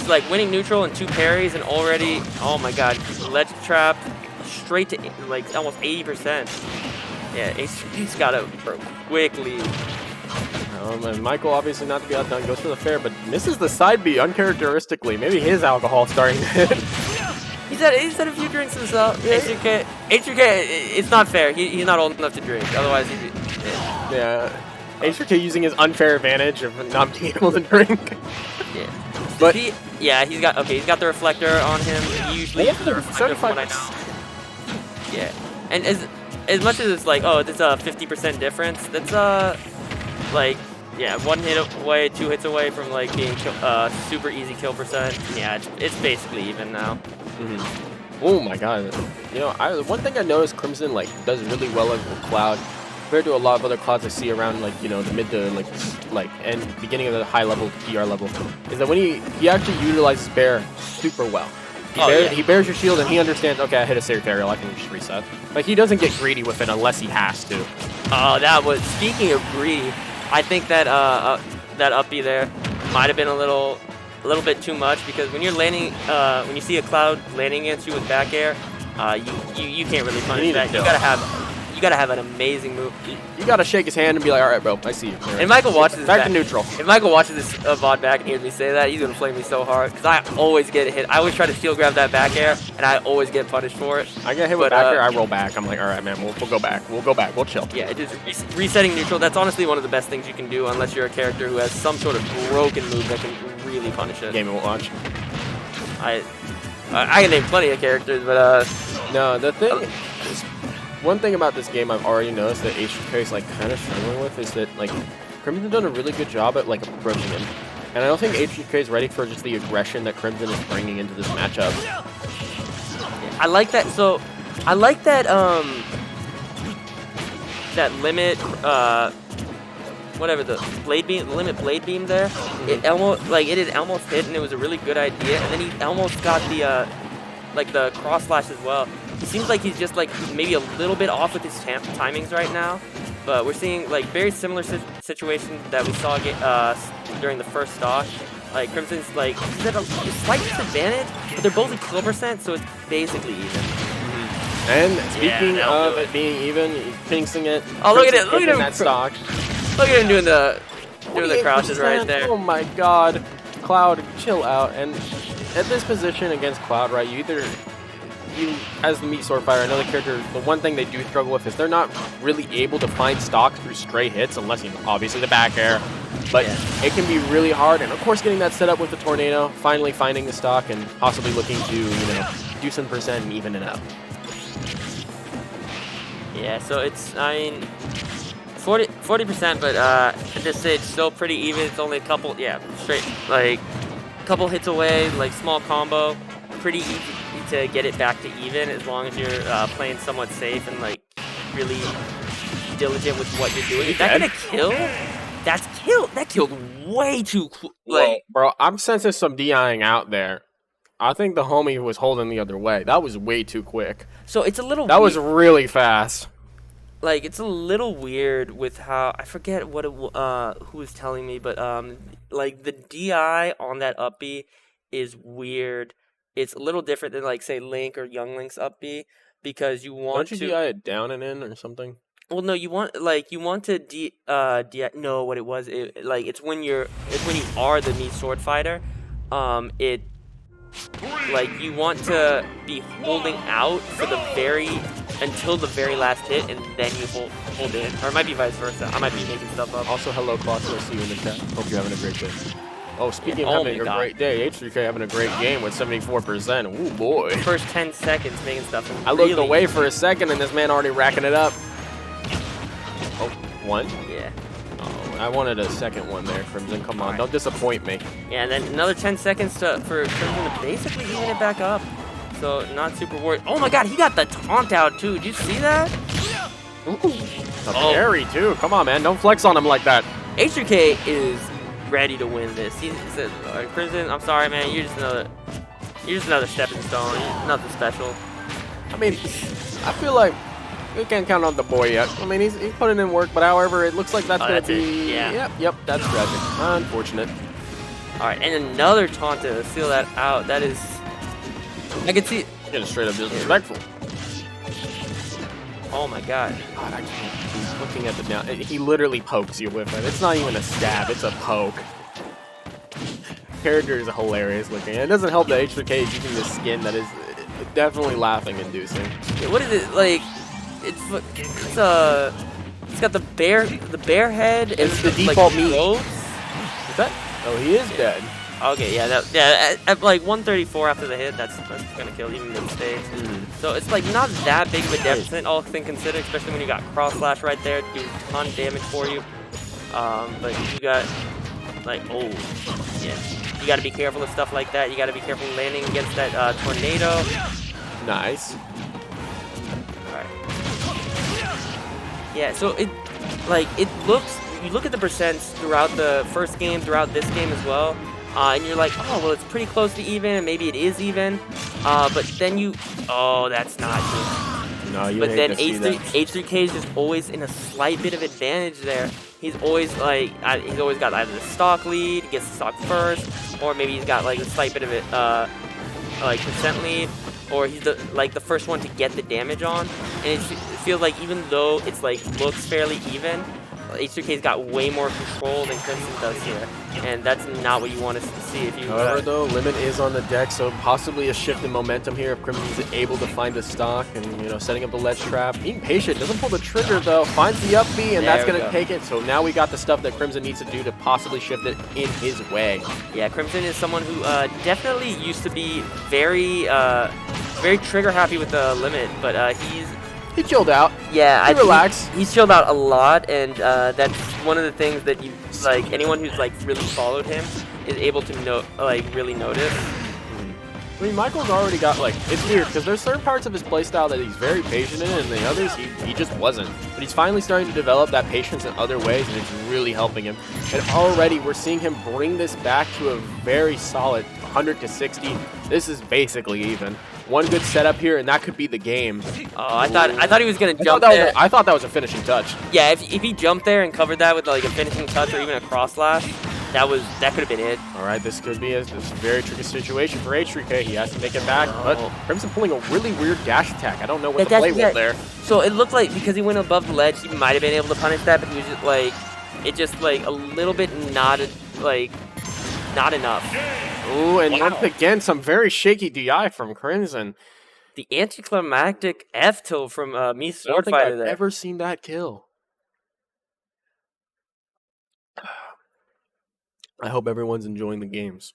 He's like winning neutral and 2 parries and already, oh my god, ledge trap straight to like almost 80%. Yeah, he's got a quick lead. And Michael, obviously not to be outdone, goes for the fair, but misses the side B uncharacteristically. Maybe his alcohol starting to hit. He's had a few drinks himself. H3K, it's not fair. He's not old enough to drink. Otherwise, he'd be, yeah. H3K using his unfair advantage of not being able to drink. Yeah. But he's got the reflector on him. He usually uses the reflector from what I know. Yeah. And as much as it's like, oh, it's a 50% difference, that's like, yeah, 1 hit away, 2 hits away from like being super easy kill percent. Yeah, it's basically even now. Oh my god. You know, one thing I noticed Crimsym like does really well with Cloud compared to a lot of other Clouds I see around like, you know, the mid to like and beginning of the high level PR level is that when he actually utilizes Bear super well. He bears your shield and he understands, okay, I hit a Sacred Aerial, I can just reset. Like he doesn't get greedy with it unless he has to. Oh, that was, speaking of greedy, I think that that up B there might have been a little bit too much, because when you're landing, when you see a Cloud landing against you with back air, you can't really punish that. You gotta have an amazing move. You gotta shake his hand and be like, all right, bro, I see you. Right. And Michael watches this back to neutral. If Michael watches this VOD back and hears me say that, he's gonna flame me so hard, because I always get hit. I always try to shield grab that back air, and I always get punished for it. I get hit with back air, I roll back. I'm like, all right, man, we'll go back. We'll go back. We'll chill. Yeah, it is resetting neutral. That's honestly one of the best things you can do, unless you're a character who has some sort of broken move that can really punish it. Game won't launch. I can name plenty of characters, but no, the thing is, one thing about this game I've already noticed that H3K is like kind of struggling with is that like Crimsym done a really good job at like approaching him, and I don't think H3K is ready for just the aggression that Crimsym is bringing into this matchup. I like that. So I like that that limit whatever the blade beam, limit blade beam there. It had almost hit, and it was a really good idea. And then he almost got the like the cross slash as well. It seems like he's just like maybe a little bit off with his timings right now, but we're seeing like very similar situation that we saw during the first stock. Like Crimsym's like he's at a slight disadvantage, but they're both at kill percent, so it's basically even. And speaking of it being even, pinxing it. Oh, look at it! Look at him! That stock. Look at him doing the crouches right there. Oh my god, Cloud, chill out. And at this position against Cloud, right? You as the Meat Swordfighter, another character, the one thing they do struggle with is they're not really able to find stocks through stray hits, unless, you know, obviously the back air. But it can be really hard, and of course getting that set up with the tornado, finally finding the stock, and possibly looking to, you know, do some percent and even it up. Yeah, so it's, I mean, 40%, but at this stage, still pretty even. It's only a couple, straight, like, couple hits away, like small combo. Pretty easy to get it back to even as long as you're playing somewhat safe and like really diligent with what you're doing. Is that gonna kill? That killed way too like. Bro, I'm sensing some DIing out there. I think the homie was holding the other way. That was way too quick. So it's a little. That was really fast. Like it's a little weird with how I forget what who was telling me, but like the DI on that up B is weird. It's a little different than like say Link or Young Link's up B because you want to DI it down and in or something. Well, no, you want to DI. No, what it was, it's when you are the Meat Swordfighter. Like you want to be holding out for until the very last hit, and then you hold in, or it might be vice versa. I might be making stuff up. Also, hello, Kloss. I see you in the chat. Hope you're having a great day. Oh, speaking of having a great day, H3K having a great game with 74%. Ooh, boy. First 10 seconds making stuff. I looked away for a second, and this man already racking it up. Oh, one? Yeah. Oh, I wanted a second one there, Crimsym. Come on, don't disappoint me. Yeah, and then another 10 seconds for Crimsym to basically even it back up. So, not super worried. Oh my god, he got the taunt out, too. Did you see that? Ooh, a parry, too. Come on, man. Don't flex on him like that. H3K is ready to win this. He said, Crimsym, I'm sorry, man. You're just another stepping stone. You're nothing special. I mean, I feel like we can't count on the boy yet. I mean, he's putting in work, but however, it looks like that's going to be... Yeah. Yep, that's tragic. Unfortunate. All right, and another taunt to seal that out. That is, I can see. Getting straight up disrespectful. Oh my god. God, I can't. He's looking at the down. He literally pokes you with it. It's not even a stab. It's a poke. Character is hilarious looking. It doesn't help that H3K is using this skin that is definitely laughing inducing. Yeah, what is it like? It's got the bear head. It's the like, default meme. clothes. Is that? Oh, he is dead. Okay, yeah, at like 134 after the hit, that's gonna kill even mid-stage. So it's like not that big of a deficit, all things considered, especially when you got cross slash right there, do a ton of damage for you. But you got like, oh, yeah, you got to be careful of stuff like that. You got to be careful landing against that tornado. Nice. All right. Yeah, so it looks. You look at the percents throughout the first game, throughout this game as well. And you're like, oh, well, it's pretty close to even, and maybe it is even. But then oh, that's not good. No, you But hate then to see that. H3K is just always in a slight bit of advantage there. He's always like, he's always got either the stock lead, he gets the stock first, or maybe he's got like a slight bit of it, like percent lead, or he's the first one to get the damage on. And it feels like even though it's like looks fairly even, H3K's got way more control than Crimsym does here, and that's not what you want to see if you. However, though, limit is on the deck, so possibly a shift in momentum here if Crimsym's able to find the stock and setting up a ledge trap. Being patient, doesn't pull the trigger though, finds the up B, and that's gonna take it. So now we got the stuff that Crimsym needs to do to possibly shift it in his way. Yeah, Crimsym is someone who definitely used to be very, very trigger happy with the limit, but he chilled out. Yeah, he relaxed. He's chilled out a lot, and that's one of the things that you anyone who's like really followed him is able to really notice. I mean, Michael's already got it's weird because there's certain parts of his playstyle that he's very patient in, and the others he just wasn't. But he's finally starting to develop that patience in other ways, and it's really helping him. And already we're seeing him bring this back to a very solid 100 to 60. This is basically even. One good setup here, and that could be the game. Oh, I thought he was gonna jump there. I thought that was a finishing touch. Yeah, if he jumped there and covered that with like a finishing touch or even a cross slash, that could have been it. All right, this could be a very tricky situation for H3K. He has to make it back, but Crimsym pulling a really weird dash attack. I don't know what the play was there. So it looked like because he went above the ledge, he might have been able to punish that, but he was just a little bit not enough. Ooh, and once again, some very shaky DI from Crimsym. The anticlimactic F tilt from me Swordfighter. I don't think I've ever seen that kill. I hope everyone's enjoying the games.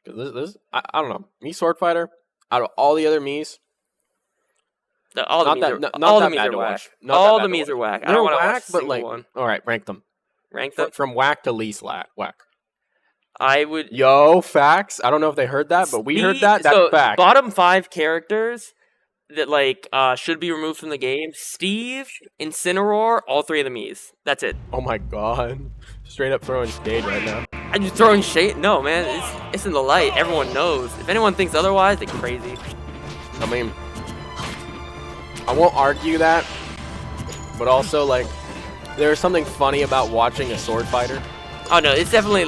Because I don't know. Me Swordfighter, out of all the other Me's, all the Me's are whack. All the Me's are whack. I don't want to watch a single one. All right, rank them. Rank them? From whack to least whack. I would. Yo, facts. I don't know if they heard that, but we heard that. That's fact. Bottom 5 characters that should be removed from the game: Steve, Incineroar, all 3 of the Me's. That's it. Oh my god! Straight up throwing shade right now. I'm just throwing shade. No, man, it's in the light. Everyone knows. If anyone thinks otherwise, they're crazy. I mean, I won't argue that, but also there's something funny about watching a sword fighter. Oh no, it's definitely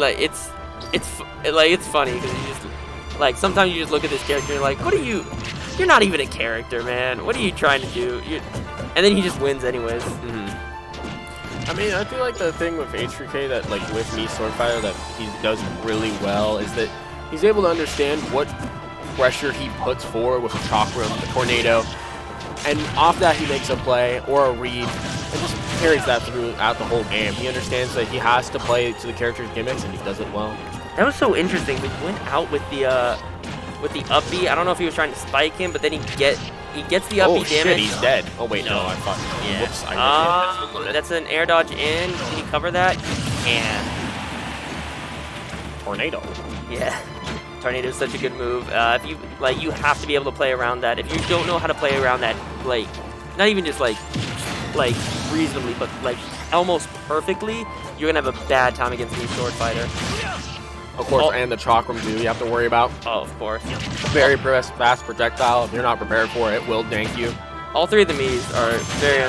it's funny because you just sometimes you just look at this character and you're like, what are you? You're not even a character, man. What are you trying to do? And then he just wins anyways. I mean, I feel like the thing with H3K that with me Swordfighter that he does really well is that he's able to understand what pressure he puts forward with a Chakram, the tornado, and off that he makes a play or a read and just carries that throughout the whole game. He understands that he has to play to the character's gimmicks, and he does it well. That was so interesting. He went out with the up B. I don't know if he was trying to spike him, but then he gets the up B damage. Shit, he's dead. Oh wait, no, I thought. Yeah. Whoops, I that's an air dodge in. Can he cover that? And tornado. Yeah. Tornado is such a good move. If you you have to be able to play around that. If you don't know how to play around that, not even just reasonably, but almost perfectly, you're gonna have a bad time against me Swordfighter. Of course, and the Chakram too. You have to worry about. Oh, of course. Very fast projectile. If you're not prepared for it, it will dank you. All three of the Miis are very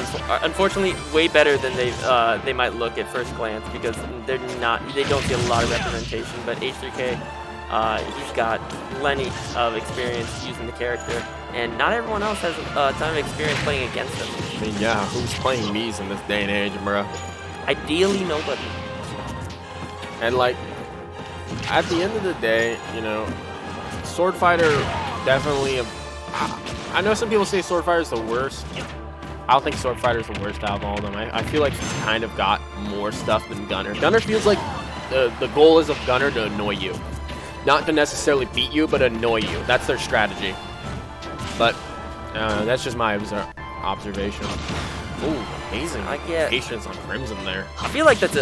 unfortunately way better than they might look at first glance because they don't see a lot of representation. But H3K, he's got plenty of experience using the character, and not everyone else has a ton of experience playing against him. I mean, yeah, who's playing Miis in this day and age, bro? Ideally, nobody. And like, at the end of the day, you know, Swordfighter definitely. I know some people say Swordfighter is the worst. I don't think Swordfighter is the worst out of all of them. I feel like he's kind of got more stuff than Gunner. Gunner feels like the goal is of Gunner to annoy you. Not to necessarily beat you, but annoy you. That's their strategy. But that's just my observation. Ooh, amazing. I get patience on Crimsym there. I feel like that's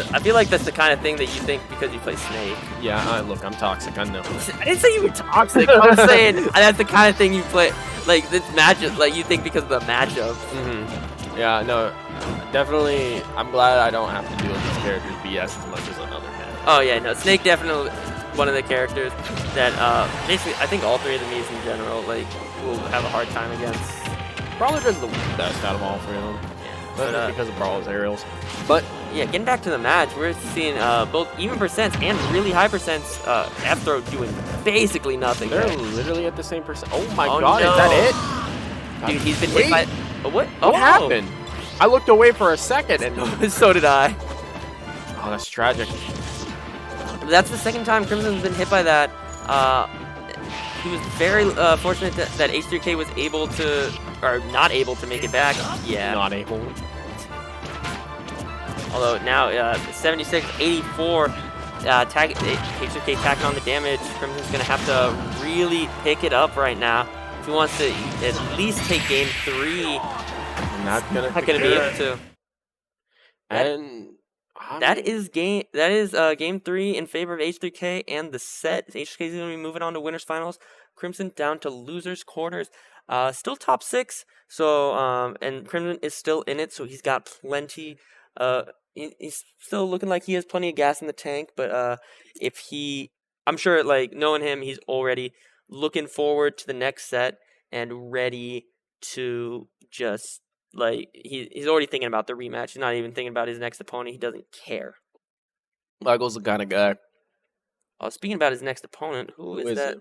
the kind of thing that you think because you play Snake. Yeah, look, I'm toxic. I know. I didn't say you were toxic. I'm saying that's the kind of thing you play. Like this matchup, like you think because of the matchup. Yeah, no, definitely. I'm glad I don't have to deal with these characters BS as much as another man. Oh yeah, no, Snake definitely one of the characters that basically I think all three of the Miis in general like will have a hard time against. Probably does the best out of all three of them. But because of Brawl's aerials. But yeah, getting back to the match, we're seeing both even percents and really high percents. F-throw doing basically nothing. They're literally at the same percent. Oh my god, no. is that it? Dude, he's been hit by. What? What happened? I looked away for a second and so did I. Oh, that's tragic. That's the second time Crimsym's been hit by that. He was very fortunate that H3K was able to, or not able to make it back. Yeah. Not able. Although now 76-84, H3K tacking on the damage. Crimsym's going to have to really pick it up right now if he wants to at least take game 3. Not going to be able to. And that is game 3 in favor of H3K and the set. H3K is going to be moving on to winners finals. Crimsym down to losers quarters. Still top 6. So and Crimsym is still in it, so he's got plenty. He's still looking like he has plenty of gas in the tank. But I'm sure like knowing him, he's already looking forward to the next set and ready to just. Like, he's already thinking about the rematch. He's not even thinking about his next opponent. He doesn't care. Michael's the kind of guy. Speaking about his next opponent, who is that?